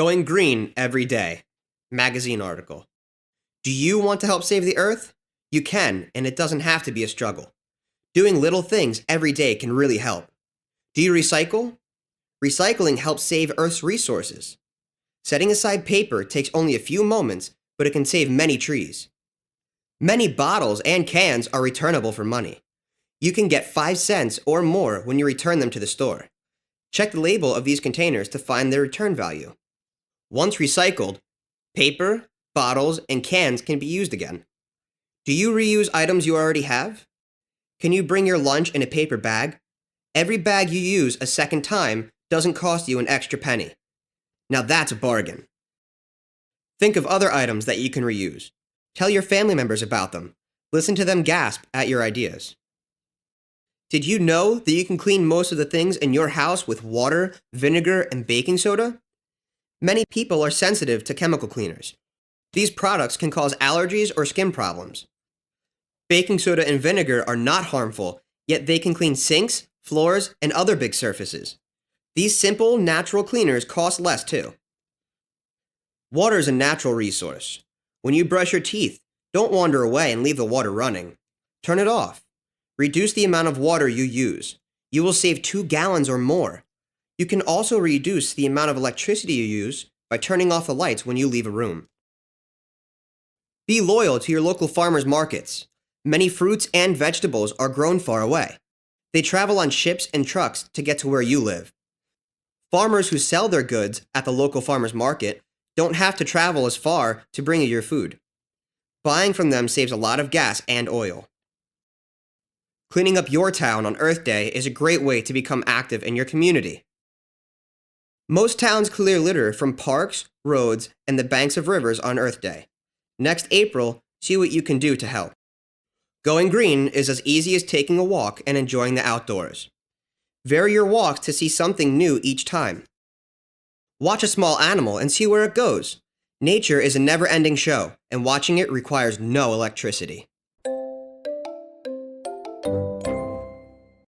Going green every day. Magazine article. Do you want to help save the earth? You can, and it doesn't have to be a struggle. Doing little things every day can really help. Do you recycle? Recycling helps save Earth's resources. Setting aside paper takes only a few moments, but it can save many trees. Many bottles and cans are returnable for money. You can get 5 cents or more when you return them to the store. Check the label of these containers to find their return value. Once recycled, paper, bottles, and cans can be used again. Do you reuse items you already have? Can you bring your lunch in a paper bag? Every bag you use a second time doesn't cost you an extra penny. Now that's a bargain. Think of other items that you can reuse. Tell your family members about them. Listen to them gasp at your ideas. Did you know that you can clean most of the things in your house with water, vinegar, and baking soda? Many people are sensitive to chemical cleaners. These products can cause allergies or skin problems. Baking soda and vinegar are not harmful, yet they can clean sinks, floors, and other big surfaces. These simple, natural cleaners cost less too. Water is a natural resource. When you brush your teeth, don't wander away and leave the water running. Turn it off. Reduce the amount of water you use. You will save 2 gallons or more. You can also reduce the amount of electricity you use by turning off the lights when you leave a room. Be loyal to your local farmers markets. Many fruits and vegetables are grown far away. They travel on ships and trucks to get to where you live. Farmers who sell their goods at the local farmers market don't have to travel as far to bring you your food. Buying from them saves a lot of gas and oil. Cleaning up your town on Earth Day is a great way to become active in your community. Most towns clear litter from parks, roads, and the banks of rivers on Earth Day. Next April, see what you can do to help. Going green is as easy as taking a walk and enjoying the outdoors. Vary your walks to see something new each time. Watch a small animal and see where it goes. Nature is a never-ending show, and watching it requires no electricity.